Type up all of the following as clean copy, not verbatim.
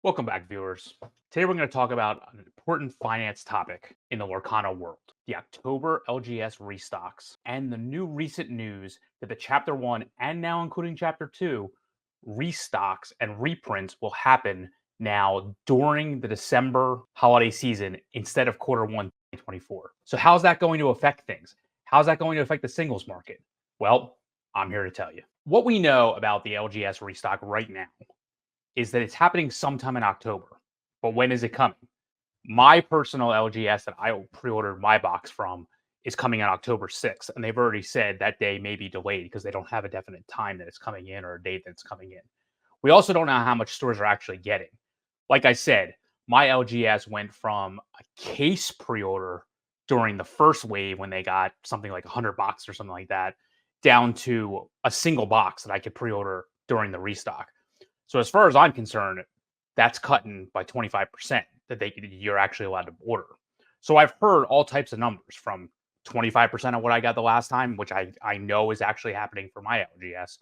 Welcome back, viewers. Today we're going to talk about an important finance topic in the Lorcana world, the October LGS Restocks, and the new recent news that the Chapter 1 and now including Chapter 2 restocks and reprints will happen now during the December holiday season instead of Quarter 1 2024. So how's that going to affect things? How's that going to affect the singles market? Well, I'm here to tell you. What we know about the LGS restock right now is that it's happening sometime in October. But when is it coming? My personal LGS that I pre-ordered my box from is coming on October 6th. And they've already said that day may be delayed because they don't have a definite time that it's coming in or a date that's coming in. We also don't know how much stores are actually getting. Like I said, my LGS went from a case pre-order during the first wave when they got something like 100 boxes or something like that, down to a single box that I could pre-order during the restock. So as far as I'm concerned, that's cutting by 25% that you're actually allowed to order. So I've heard all types of numbers from 25% of what I got the last time, which I know is actually happening for my LGS,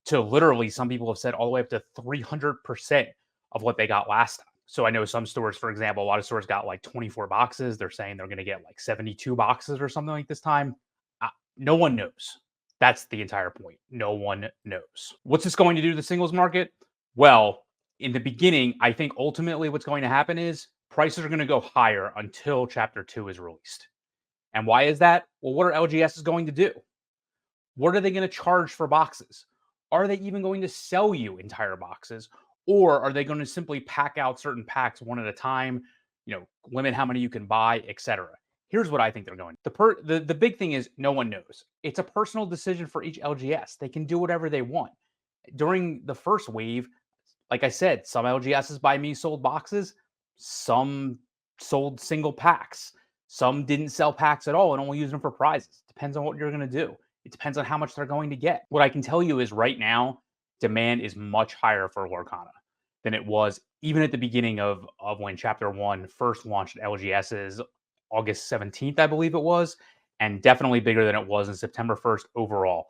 to literally some people have said all the way up to 300% of what they got last time. So I know some stores, for example, a lot of stores got like 24 boxes. They're saying they're going to get like 72 boxes or something like this time. No one knows. That's the entire point. No one knows. What's this going to do to the singles market? Well, in the beginning, I think ultimately what's going to happen is prices are going to go higher until Chapter 2 is released. And why is that? Well, what are LGS is going to do? What are they going to charge for boxes? Are they even going to sell you entire boxes? Or are they going to simply pack out certain packs one at a time, limit how many you can buy, etc.? Here's what I think they're going. The big thing is no one knows. It's a personal decision for each LGS. They can do whatever they want. During the first wave, like I said, some LGSs by me sold boxes, some sold single packs, some didn't sell packs at all and only used them for prizes. Depends on what you're going to do. It depends on how much they're going to get. What I can tell you is right now, demand is much higher for Lorcana than it was even at the beginning of when Chapter 1 first launched LGS's August 17th, I believe it was, and definitely bigger than it was in September 1st overall.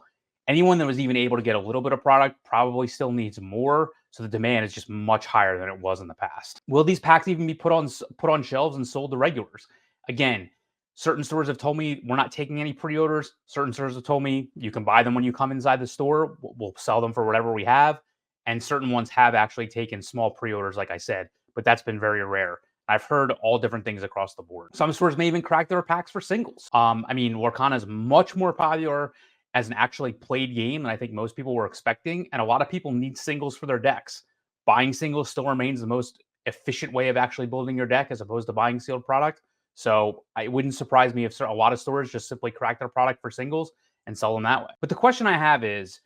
Anyone that was even able to get a little bit of product probably still needs more. So the demand is just much higher than it was in the past. Will these packs even be put on shelves and sold to regulars? Again, certain stores have told me we're not taking any pre-orders. Certain stores have told me you can buy them when you come inside the store. We'll sell them for whatever we have. And certain ones have actually taken small pre-orders, like I said, but that's been very rare. I've heard all different things across the board. Some stores may even crack their packs for singles. Lorcana is much more popular as an actually played game than I think most people were expecting. And a lot of people need singles for their decks. Buying singles still remains the most efficient way of actually building your deck as opposed to buying sealed product. So it wouldn't surprise me if a lot of stores just simply crack their product for singles and sell them that way. But the question I have is,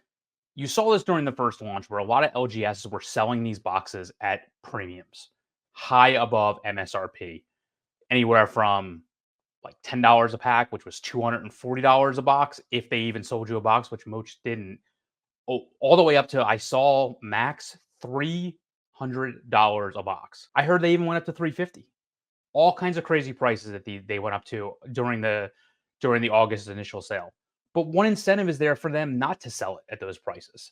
you saw this during the first launch where a lot of LGSs were selling these boxes at premiums, high above MSRP, anywhere from like $10 a pack, which was $240 a box, if they even sold you a box, which most didn't. All the way up to, I saw max $300 a box. I heard they even went up to $350. All kinds of crazy prices that they went up to during the August initial sale. But one incentive is there for them not to sell it at those prices.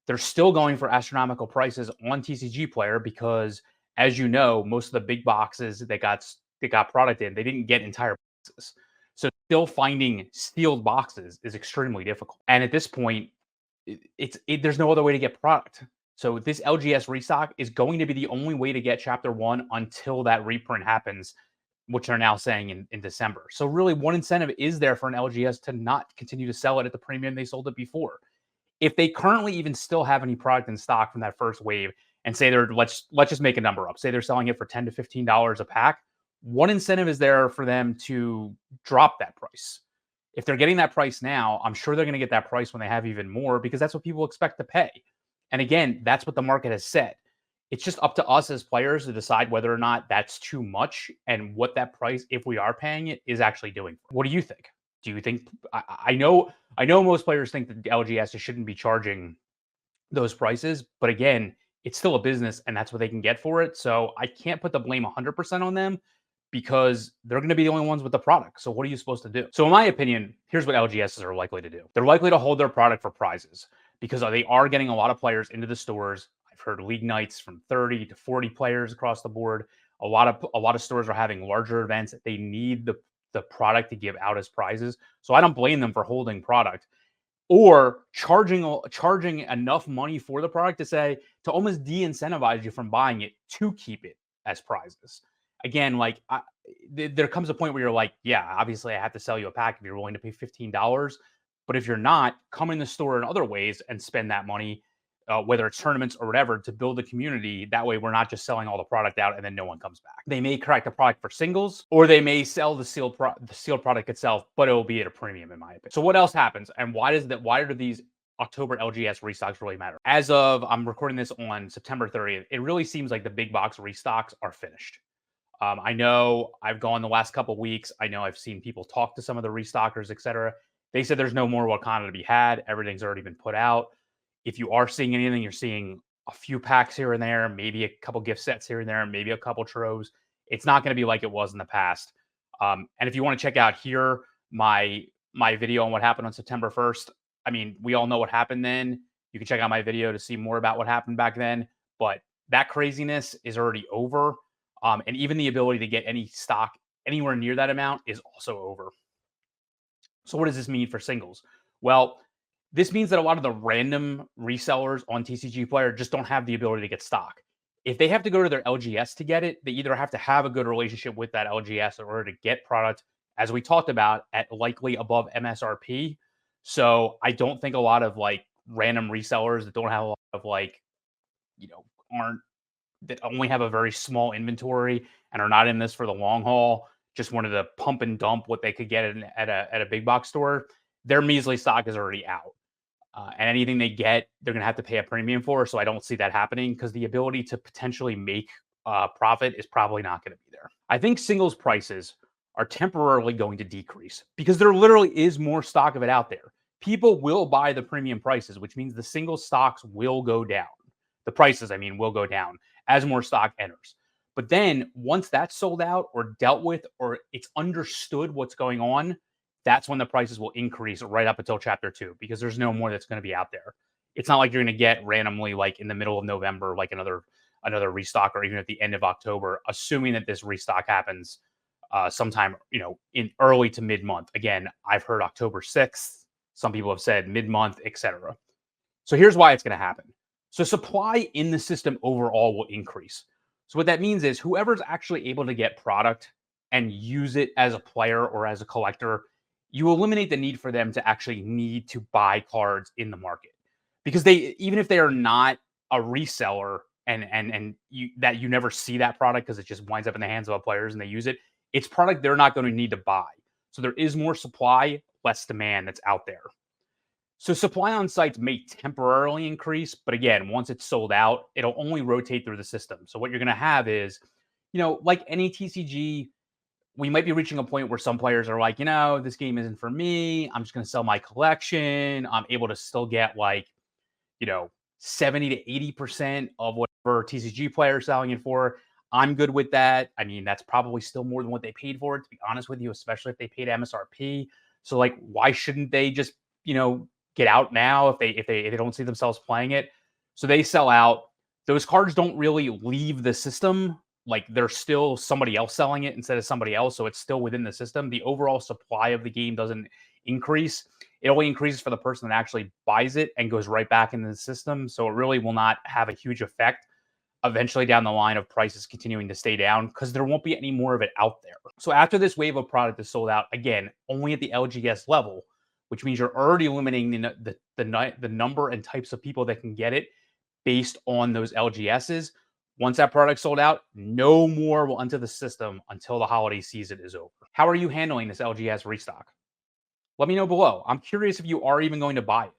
They're still going for astronomical prices on TCG Player because, as you know, most of the big boxes that got product in, they didn't get entire boxes. So still finding sealed boxes is extremely difficult. And at this point, there's no other way to get product. So this LGS restock is going to be the only way to get Chapter 1 until that reprint happens, which they're now saying in December. So really, one incentive is there for an LGS to not continue to sell it at the premium they sold it before. If they currently even still have any product in stock from that first wave, and say let's just make a number up, say they're selling it for $10 to $15 a pack, one incentive is there for them to drop that price. If they're getting that price now, I'm sure they're going to get that price when they have even more, because that's what people expect to pay. And again, that's what the market has said. It's just up to us as players to decide whether or not that's too much and what that price, if we are paying it, is actually doing. What do you think? Do you think, I know most players think that the LGS shouldn't be charging those prices, but again, it's still a business and that's what they can get for it. So I can't put the blame 100% on them because they're going to be the only ones with the product. So what are you supposed to do? So in my opinion, here's what LGSs are likely to do. They're likely to hold their product for prizes because they are getting a lot of players into the stores. I've heard league nights from 30 to 40 players across the board. A lot of stores are having larger events that they need the product to give out as prizes. So I don't blame them for holding product or charging enough money for the product to almost de-incentivize you from buying it to keep it as prizes. Again, like there comes a point where you're like, yeah, obviously I have to sell you a pack if you're willing to pay $15. But if you're not, come in the store in other ways and spend that money, whether it's tournaments or whatever, to build a community. That way, we're not just selling all the product out and then no one comes back. They may correct the product for singles, or they may sell the sealed product itself, but it will be at a premium, in my opinion. So, what else happens, and why do these October LGS restocks really matter? As of I'm recording this on September 30th, it really seems like the big box restocks are finished. I know I've gone the last couple weeks. I know I've seen people talk to some of the restockers, etc. They said there's no more Lorcana to be had. Everything's already been put out. If you are seeing anything, you're seeing a few packs here and there, maybe a couple gift sets here and there, maybe a couple troves. It's not going to be like it was in the past. And if you want to check out here my video on what happened on September 1st, I mean, we all know what happened then. You can check out my video to see more about what happened back then. But that craziness is already over. And even the ability to get any stock anywhere near that amount is also over. So what does this mean for singles? Well, this means that a lot of the random resellers on TCG Player just don't have the ability to get stock. If they have to go to their LGS to get it, they either have to have a good relationship with that LGS in order to get product, as we talked about, at likely above MSRP. So I don't think a lot of like random resellers that don't have a lot of like, aren't that only have a very small inventory and are not in this for the long haul, just wanted to pump and dump what they could get at a big box store, their measly stock is already out. And anything they get, they're going to have to pay a premium for. So I don't see that happening because the ability to potentially make profit is probably not going to be there. I think singles prices are temporarily going to decrease because there literally is more stock of it out there. People will buy the premium prices, which means the single stocks will go down. The prices, I mean, will go down as more stock enters. But then once that's sold out or dealt with, or it's understood what's going on, that's when the prices will increase right up until chapter 2, because there's no more that's going to be out there. It's not like you're going to get randomly, like in the middle of November, like another restock, or even at the end of October, assuming that this restock happens sometime, in early to mid-month. Again, I've heard October 6th. Some people have said mid-month, etc. So here's why it's going to happen. So supply in the system overall will increase. So what that means is whoever's actually able to get product and use it as a player or as a collector, you eliminate the need for them to actually need to buy cards in the market. Because even if they are not a reseller and you never see that product because it just winds up in the hands of players and they use it, it's product they're not going to need to buy. So there is more supply, less demand that's out there. So supply on sites may temporarily increase, but again, once it's sold out, it'll only rotate through the system. So what you're going to have is, like any TCG, we might be reaching a point where some players are like, this game isn't for me. I'm just going to sell my collection. I'm able to still get 70 to 80% of whatever TCG player is selling it for. I'm good with that. I mean, that's probably still more than what they paid for it, to be honest with you, especially if they paid MSRP. So like, why shouldn't they just, get out now if they don't see themselves playing it? So they sell out. Those cards don't really leave the system. Like, there's still somebody else selling it instead of somebody else. So it's still within the system. The overall supply of the game doesn't increase. It only increases for the person that actually buys it and goes right back into the system. So it really will not have a huge effect eventually down the line of prices continuing to stay down, because there won't be any more of it out there. So after this wave of product is sold out, again, only at the LGS level, which means you're already limiting the number and types of people that can get it based on those LGSs. Once that product's sold out, no more will enter the system until the holiday season is over. How are you handling this LGS restock? Let me know below. I'm curious if you are even going to buy it.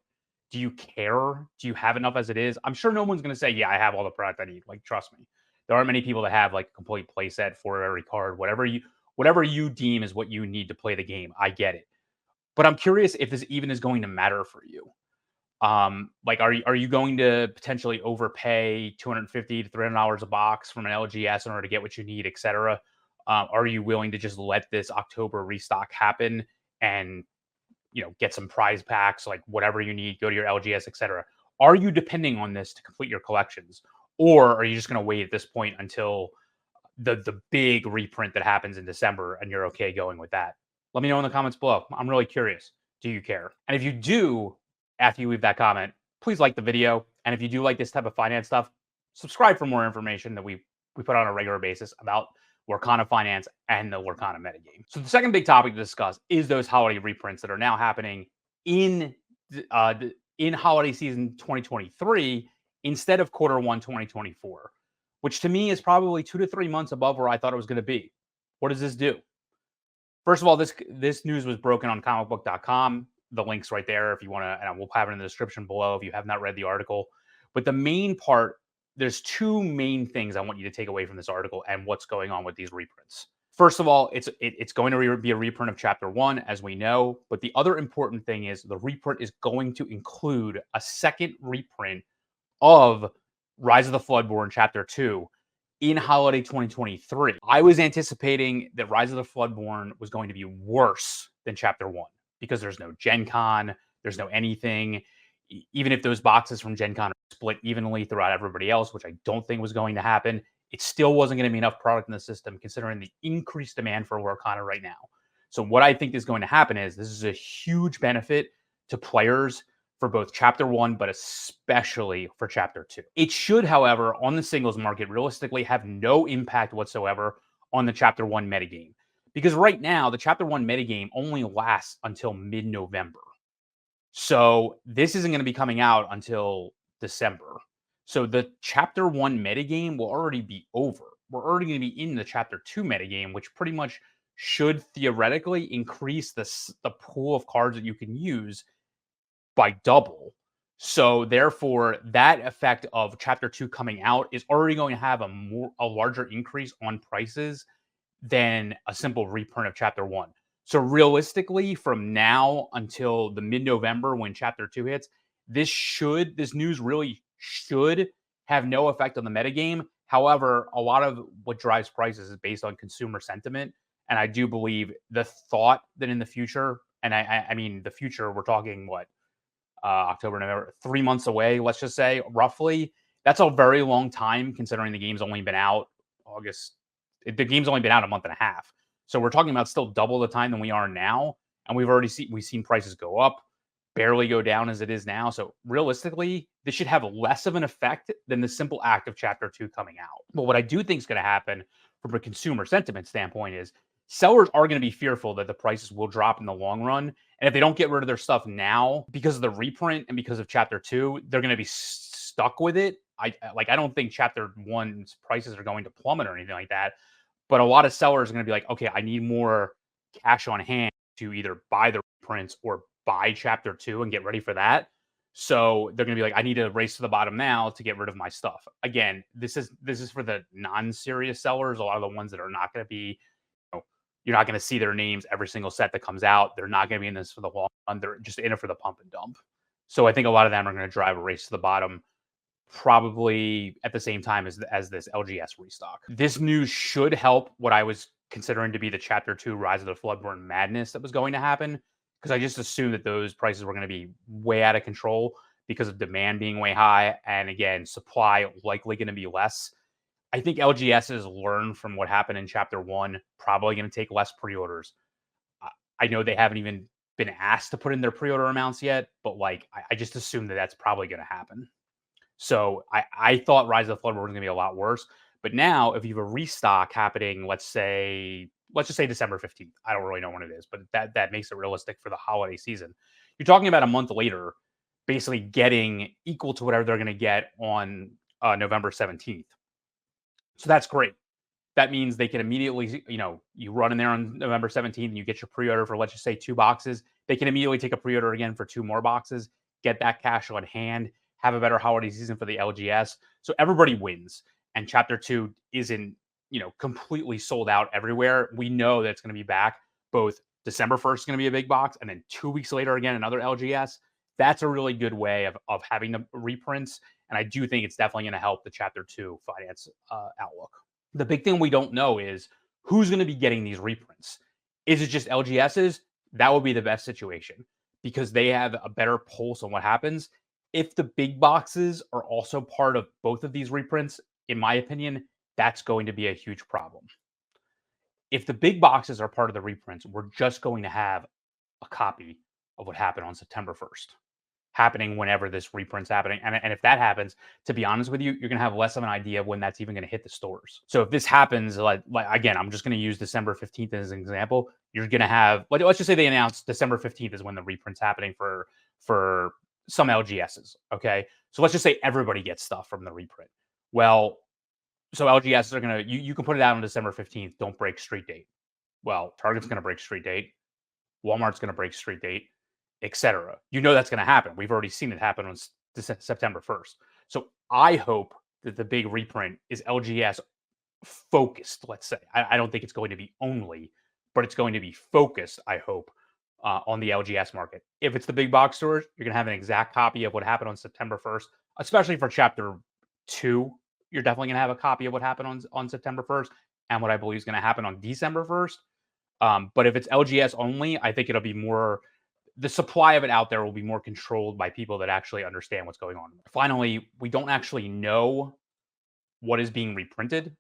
Do you care? Do you have enough as it is? I'm sure no one's going to say, yeah, I have all the product I need. Like, trust me. There aren't many people that have like a complete play set for every card. Whatever you deem is what you need to play the game. I get it. But I'm curious if this even is going to matter for you. Like, are you going to potentially overpay $250 to $300 a box from an LGS in order to get what you need, etc.? Are you willing to just let this October restock happen and get some prize packs, like whatever you need, go to your LGS, etc.? Are you depending on this to complete your collections? Or are you just going to wait at this point until the big reprint that happens in December and you're okay going with that? Let me know in the comments below. I'm really curious. Do you care? And if you do, after you leave that comment, please like the video. And if you do like this type of finance stuff, subscribe for more information that we put on a regular basis about Lorcana Finance and the Lorcana metagame. So the second big topic to discuss is those holiday reprints that are now happening in in holiday season 2023 instead of Q1 2024, which to me is probably 2 to 3 months above where I thought it was going to be. What does this do? First of all, this news was broken on comicbook.com. The link's right there if you want to, and we'll have it in the description below if you have not read the article. But the main part, there's two main things I want you to take away from this article and what's going on with these reprints. First of all, it's going to be a reprint of Chapter 1, as we know. But the other important thing is the reprint is going to include a second reprint of Rise of the Floodborn Chapter 2 in holiday 2023. I was anticipating that Rise of the Floodborn was going to be worse than Chapter 1 because there's no Gen Con, there's no anything. Even if those boxes from Gen Con are split evenly throughout everybody else, which I don't think was going to happen, it still wasn't going to be enough product in the system considering the increased demand for Lorcana right now. So what I think is going to happen is this is a huge benefit to players for both Chapter 1, but especially for Chapter 2. It should, however, on the singles market, realistically have no impact whatsoever on the Chapter 1 metagame. Because right now, the Chapter 1 metagame only lasts until mid-November. So this isn't going to be coming out until December. So the Chapter 1 metagame will already be over. We're already going to be in the Chapter 2 metagame, which pretty much should theoretically increase the pool of cards that you can use by double. So therefore, that effect of Chapter 2 coming out is already going to have a larger increase on prices than a simple reprint of Chapter 1. So realistically, from now until the mid-November when Chapter 2 hits, this news really should have no effect on the metagame. However, a lot of what drives prices is based on consumer sentiment. And I do believe the thought that in the future, and I mean the future, we're talking what? October, November, 3 months away, let's just say, roughly. That's a very long time considering the game's only been out August. The game's only been out a month and a half. So we're talking about still double the time than we are now. And we've seen prices go up, barely go down as it is now. So realistically, this should have less of an effect than the simple act of Chapter 2 coming out. But what I do think is going to happen from a consumer sentiment standpoint is sellers are going to be fearful that the prices will drop in the long run. And if they don't get rid of their stuff now because of the reprint and because of Chapter 2, they're going to be stuck with it. I don't think Chapter 1's prices are going to plummet or anything like that. But a lot of sellers are going to be like, okay, I need more cash on hand to either buy the reprints or buy Chapter 2 and get ready for that. So they're going to be like, I need to race to the bottom now to get rid of my stuff. Again, this is for the non-serious sellers. A lot of the ones that are not going to be, you're not going to see their names every single set that comes out. They're not going to be in this for the long run. They're just in it for the pump and dump. So I think a lot of them are going to drive a race to the bottom, probably at the same time as this LGS restock. This news should help what I was considering to be the Chapter 2 Rise of the Floodborn madness that was going to happen, because I just assumed that those prices were going to be way out of control because of demand being way high, and again, supply likely going to be less. I think LGS has learned from what happened in Chapter 1, probably going to take less pre-orders. I know they haven't even been asked to put in their pre-order amounts yet, but I just assume that that's probably going to happen. So I thought Rise of the Floodborn was going to be a lot worse. But now, if you have a restock happening, let's just say December 15th. I don't really know when it is, but that makes it realistic for the holiday season. You're talking about a month later, basically getting equal to whatever they're going to get on November 17th. So that's great. That means they can immediately, you run in there on November 17th and you get your pre-order for, let's just say, 2 boxes. They can immediately take a pre-order again for 2 more boxes, get that cash on hand, have a better holiday season for the LGS. So everybody wins. And Chapter 2 isn't, completely sold out everywhere. We know that it's going to be back. Both December 1st is going to be a big box, and then 2 weeks later, again, another LGS. That's a really good way of having the reprints. And I do think it's definitely going to help the Chapter 2 finance outlook. The big thing we don't know is who's going to be getting these reprints. Is it just LGSs? That would be the best situation because they have a better pulse on what happens. If the big boxes are also part of both of these reprints, in my opinion, that's going to be a huge problem. If the big boxes are part of the reprints, we're just going to have a copy of what happened on September 1st, happening whenever this reprint's happening. And if that happens, to be honest with you, you're going to have less of an idea of when that's even going to hit the stores. So if this happens, like again, I'm just going to use December 15th as an example. You're going to have, let's just say they announced December 15th is when the reprint's happening for some LGSs. Okay. So let's just say everybody gets stuff from the reprint. Well, so LGS are going to, you can put it out on December 15th. Don't break street date. Well, Target's going to break street date. Walmart's going to break street date, etc. You know that's going to happen. We've already seen it happen on September 1st. So I hope that the big reprint is LGS focused, let's say. I don't think it's going to be only, but it's going to be focused, I hope, on the LGS market. If it's the big box stores, you're going to have an exact copy of what happened on September 1st, especially for chapter 2. You're definitely going to have a copy of what happened on September 1st and what I believe is going to happen on December 1st. But if it's LGS only, I think it'll be more, the supply of it out there will be more controlled by people that actually understand what's going on. Finally, we don't actually know what is being reprinted.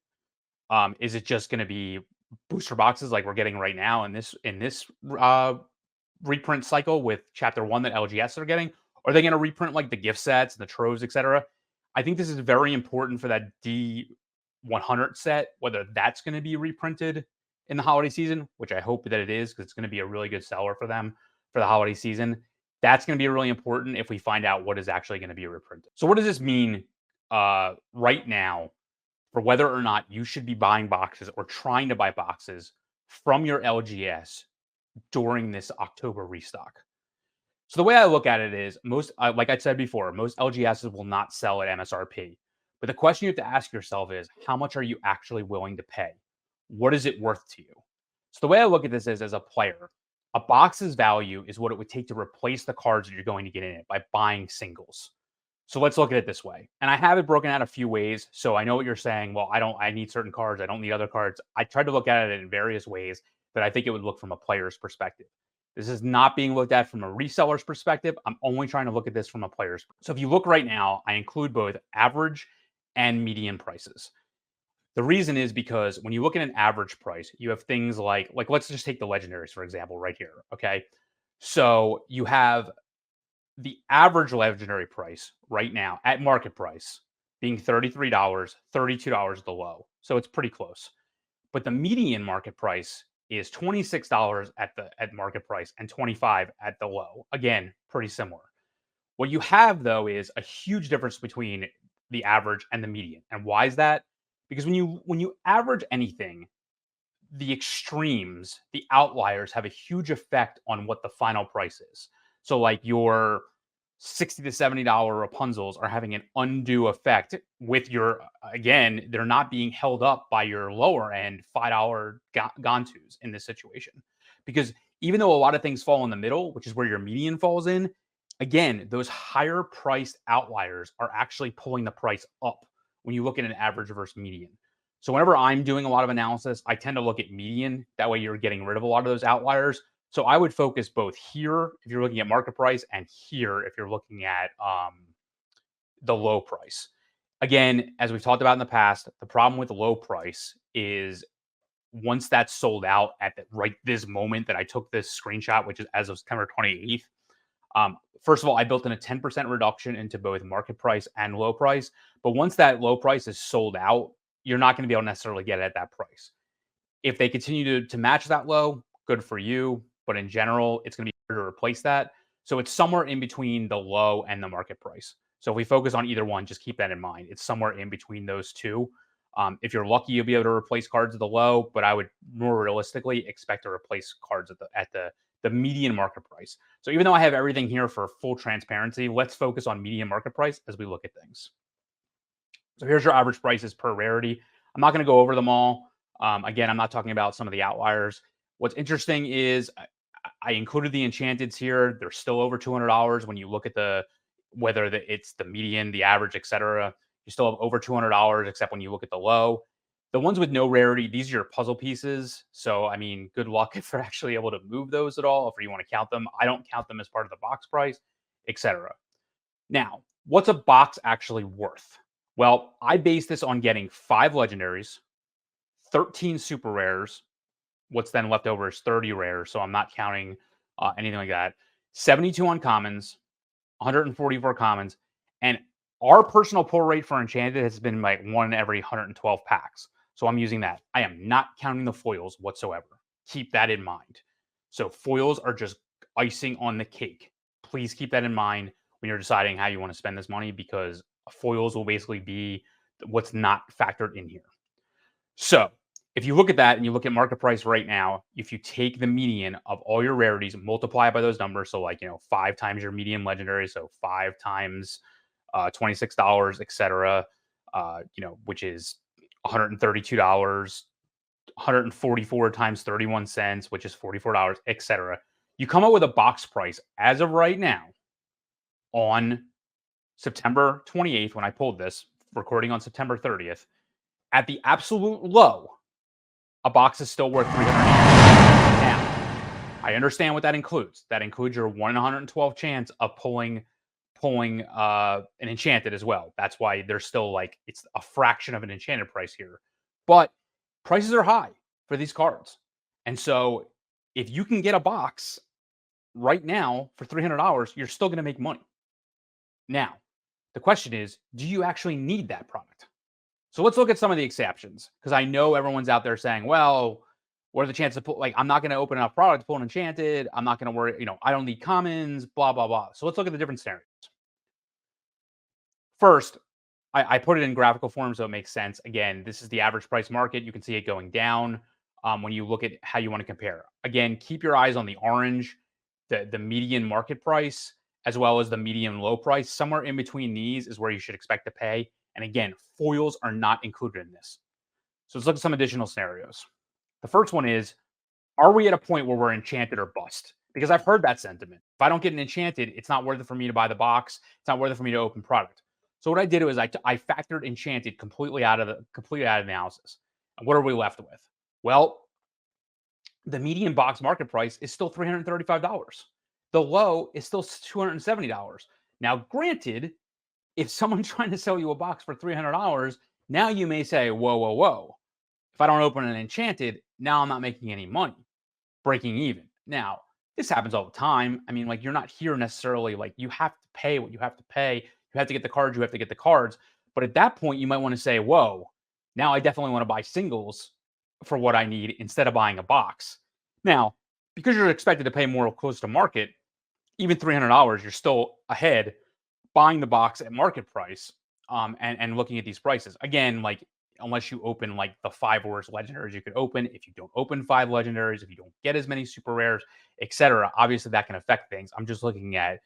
Is it just going to be booster boxes like we're getting right now in this reprint cycle with chapter 1 that LGS are getting? Are they going to reprint like the gift sets, the troves, etc.? I think this is very important for that D100 set, whether that's going to be reprinted in the holiday season, which I hope that it is because it's going to be a really good seller for them for the holiday season. That's going to be really important if we find out what is actually going to be reprinted. So what does this mean right now for whether or not you should be buying boxes or trying to buy boxes from your LGS during this October restock? So the way I look at it is most, like I said before, most LGSs will not sell at MSRP. But the question you have to ask yourself is, how much are you actually willing to pay? What is it worth to you? So the way I look at this is, as a player, a box's value is what it would take to replace the cards that you're going to get in it by buying singles. So let's look at it this way. And I have it broken out a few ways. So I know what you're saying. Well, I need certain cards. I don't need other cards. I tried to look at it in various ways that I think it would look from a player's perspective. This is not being looked at from a reseller's perspective. I'm only trying to look at this from a player's. So if you look right now, I include both average and median prices. The reason is because when you look at an average price, you have things like let's just take the legendaries, for example, right here. Okay. So you have the average legendary price right now at market price being $33, $32 the low. So it's pretty close. But the median market price is $26 at market price and 25 at the low. Again, pretty similar. What you have though is a huge difference between the average and the median. And why is that? Because when you average anything, the extremes, the outliers have a huge effect on what the final price is. So like your $60 to $70 Rapunzels are having an undue effect with your, again, they're not being held up by your lower end $5 Gantus in this situation. Because even though a lot of things fall in the middle, which is where your median falls in, again, those higher priced outliers are actually pulling the price up when you look at an average versus median. So whenever I'm doing a lot of analysis, I tend to look at median. That way you're getting rid of a lot of those outliers. So I would focus both here if you're looking at market price and here if you're looking at the low price. Again, as we've talked about in the past, the problem with the low price is once that's sold out at right this moment that I took this screenshot, which is as of September 28th, first of all, I built in a 10% reduction into both market price and low price. But once that low price is sold out, you're not going to be able to necessarily get it at that price. If they continue to match that low, good for you. But in general, it's going to be harder to replace that. So it's somewhere in between the low and the market price. So if we focus on either one, just keep that in mind. It's somewhere in between those two. If you're lucky, you'll be able to replace cards at the low, but I would more realistically expect to replace cards at the median market price. So even though I have everything here for full transparency, let's focus on median market price as we look at things. So here's your average prices per rarity. I'm not going to go over them all. Again, I'm not talking about some of the outliers. What's interesting is I included the Enchanteds here. They're still over $200 when you look at whether it's the median, the average, etc. You still have over $200, except when you look at the low. The ones with no rarity, these are your puzzle pieces. So, I mean, good luck if they're actually able to move those at all, if you want to count them. I don't count them as part of the box price, etc. Now, what's a box actually worth? Well, I base this on getting 5 legendaries, 13 super rares. What's then left over is 30 rares, so I'm not counting anything like that. 72 uncommons, 144 commons, and our personal pull rate for Enchanted has been like 1 every 112 packs. So I'm using that. I am not counting the foils whatsoever. Keep that in mind. So foils are just icing on the cake. Please keep that in mind when you're deciding how you want to spend this money, because foils will basically be what's not factored in here. So if you look at that and you look at market price right now, if you take the median of all your rarities, multiply it by those numbers. So like, 5 times your median legendary. So 5 times $26, etc. Which is $132, 144 times 31 cents, which is $44, etc. You come up with a box price as of right now on September 28th, when I pulled this, recording on September 30th, at the absolute low, a box is still worth $300. Now, I understand what that includes. That includes your 1 in 112 chance of pulling an Enchanted as well. That's why there's still like, it's a fraction of an Enchanted price here. But prices are high for these cards. And so if you can get a box right now for $300, you're still going to make money. Now, the question is, do you actually need that product? So let's look at some of the exceptions, because I know everyone's out there saying, well, what are the chances of I'm not going to open enough product to pull an Enchanted. I'm not going to worry, I don't need commons, blah, blah, blah. So let's look at the different scenarios. First, I put it in graphical form so it makes sense. Again, this is the average price market. You can see it going down when you look at how you want to compare. Again, keep your eyes on the orange, the median market price, as well as the median low price. Somewhere in between these is where you should expect to pay. And again, foils are not included in this. So let's look at some additional scenarios. The first one is, are we at a point where we're enchanted or bust? Because I've heard that sentiment. If I don't get an enchanted, it's not worth it for me to buy the box. It's not worth it for me to open product. So what I did was I factored enchanted completely out of the analysis. And what are we left with? Well, the median box market price is still $335. The low is still $270. Now, granted, if someone's trying to sell you a box for $300, now you may say, whoa, whoa, whoa. If I don't open an Enchanted, now I'm not making any money, breaking even. Now, this happens all the time. I mean, like, you're not here necessarily, like, you have to pay what you have to pay. You have to get the cards, you have to get the cards. But at that point, you might want to say, whoa, now I definitely want to buy singles for what I need instead of buying a box. Now, because you're expected to pay more close to market, even $300, you're still ahead buying the box at market price, and looking at these prices. Again, like, unless you open like the 5 worst legendaries you could open, if you don't open 5 legendaries, if you don't get as many super rares, etc., obviously that can affect things. I'm just looking at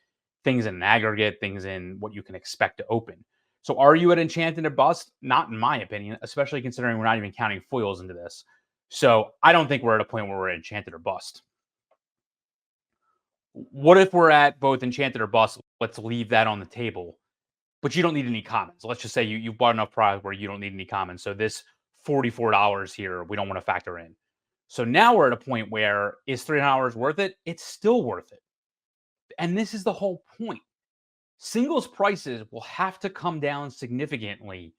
things in an aggregate, things in what you can expect to open. So are you at enchanted or bust? Not in my opinion, especially considering we're not even counting foils into this. So I don't think we're at a point where we're enchanted or bust. What if we're at both enchanted or bust? Let's leave that on the table. But you don't need any commons. Let's just say you've bought enough product where you don't need any commons. So this $44 here, we don't want to factor in. So now we're at a point where, is $300 worth it? It's still worth it. And this is the whole point. Singles prices will have to come down significantly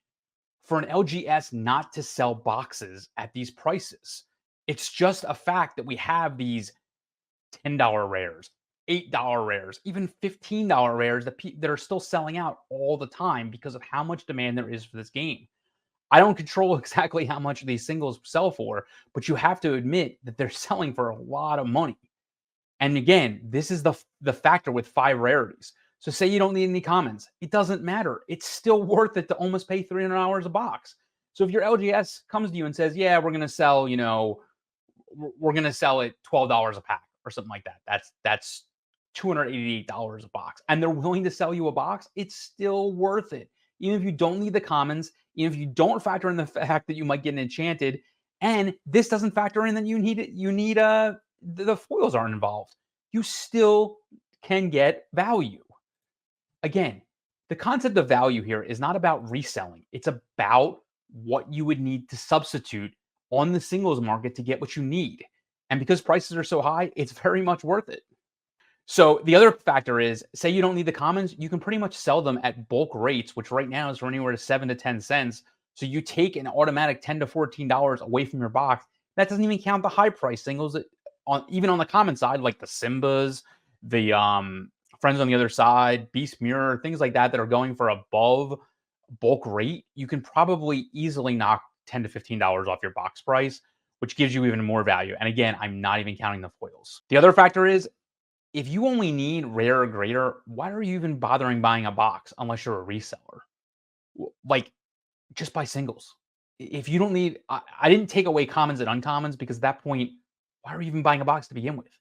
for an LGS not to sell boxes at these prices. It's just a fact that we have these $10 rares, $8 rares, even $15 rares that are still selling out all the time because of how much demand there is for this game. I don't control exactly how much these singles sell for, but you have to admit that they're selling for a lot of money. And again, this is the factor with 5 rarities. So say you don't need any commons. It doesn't matter. It's still worth it to almost pay $300 a box. So if your LGS comes to you and says, yeah, we're going to sell, we're going to sell it $12 a pack or something like that. That's $288 a box. And they're willing to sell you a box, it's still worth it. Even if you don't need the commons, even if you don't factor in the fact that you might get an enchanted, and this doesn't factor in that you need the foils aren't involved, you still can get value. Again, the concept of value here is not about reselling. It's about what you would need to substitute on the singles market to get what you need. And because prices are so high, it's very much worth it. So the other factor is, say you don't need the commons, you can pretty much sell them at bulk rates, which right now is for anywhere to 7 to 10 cents. So you take an automatic $10 to $14 away from your box. That doesn't even count the high price singles on even on the common side, like the Simbas, the Friends on the Other Side, Beast Mirror, things like that are going for above bulk rate. You can probably easily knock $10 to $15 off your box price, which gives you even more value. And again, I'm not even counting the foils. The other factor is, if you only need rare or greater, why are you even bothering buying a box unless you're a reseller? Like, just buy singles. If you don't need, I didn't take away commons and uncommons because at that point, why are you even buying a box to begin with?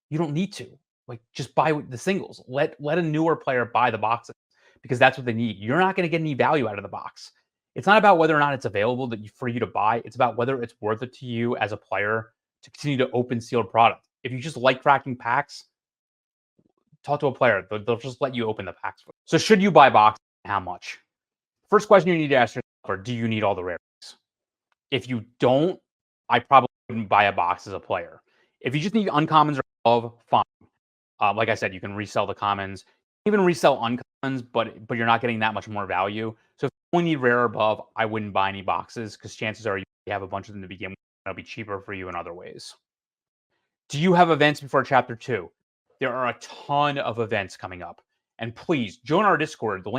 You don't need to. Like, just buy the singles. Let a newer player buy the boxes because that's what they need. You're not going to get any value out of the box. It's not about whether or not it's available for you to buy. It's about whether it's worth it to you as a player to continue to open sealed product. If you just like cracking packs, talk to a player. They'll just let you open the packs. So should you buy boxes? How much? First question you need to ask yourself are, do you need all the rarities? If you don't, I probably wouldn't buy a box as a player. If you just need uncommons or above, fine. Like I said, you can resell the commons, even resell uncommons, but you're not getting that much more value. So if you only need rare or above, I wouldn't buy any boxes because chances are you have a bunch of them to begin with. It'll be cheaper for you in other ways. Do you have events before Chapter 2? There are a ton of events coming up. And please join our Discord. The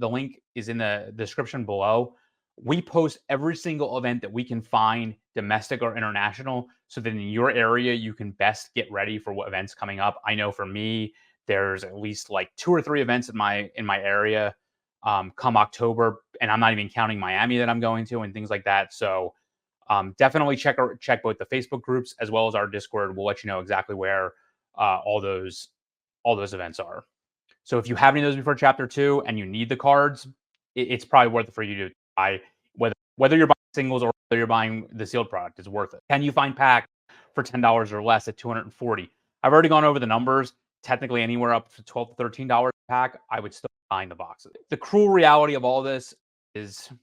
link is in the description below. We post every single event that we can find, domestic or international, so that in your area you can best get ready for what events coming up. I know for me, there's at least like 2 or 3 events in my area come October, and I'm not even counting Miami that I'm going to and things like that. So definitely check both the Facebook groups as well as our Discord. We'll let you know exactly where all those events are. So if you have any of those before Chapter 2 and you need the cards, it's probably worth it for you to buy, whether you're buying singles or whether you're buying the sealed product. It's worth it. Can you find packs for $10 or less at 240? I've already gone over the numbers. Technically, anywhere up to $12 to $13 a pack, I would still be buying the boxes. The cruel reality of all this is, I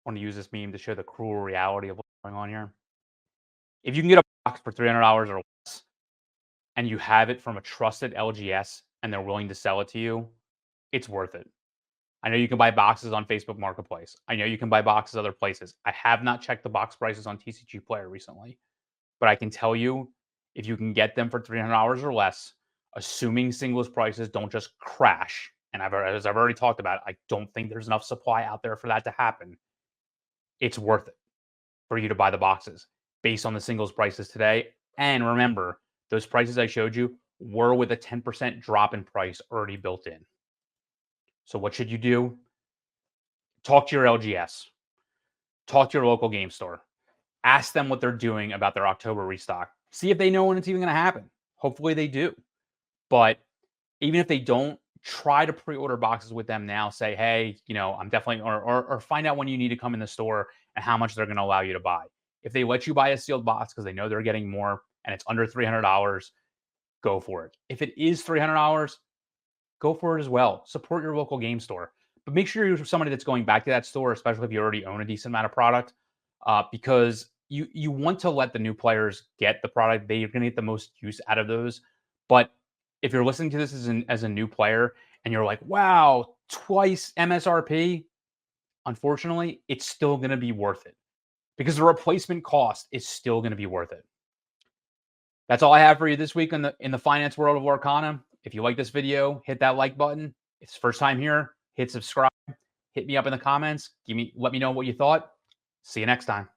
want to use this meme to show the cruel reality of what's going on here. If you can get a box for $300 or less and you have it from a trusted LGS and they're willing to sell it to you, it's worth it. I know you can buy boxes on Facebook Marketplace. I know you can buy boxes other places. I have not checked the box prices on TCG Player recently, but I can tell you if you can get them for $300 or less, assuming singles prices don't just crash, and as I've already talked about, I don't think there's enough supply out there for that to happen. It's worth it for you to buy the boxes based on the singles prices today. And remember, those prices I showed you were with a 10% drop in price already built in. So what should you do? Talk to your LGS. Talk to your local game store. Ask them what they're doing about their October restock. See if they know when it's even going to happen. Hopefully they do. But even if they don't, try to pre-order boxes with them now. Say, hey, I'm definitely, or find out when you need to come in the store and how much they're going to allow you to buy. If they let you buy a sealed box because they know they're getting more and it's under $300, go for it. If it is $300, go for it as well. Support your local game store. But make sure you're somebody that's going back to that store, especially if you already own a decent amount of product, because you want to let the new players get the product. They're going to get the most use out of those. But if you're listening to this as a new player and you're like, wow, twice MSRP, unfortunately, it's still going to be worth it because the replacement cost is still going to be worth it. That's all I have for you this week in the finance world of Lorcana. If you like this video, hit that like button. If it's first time here, hit subscribe. Hit me up in the comments. Let me know what you thought. See you next time.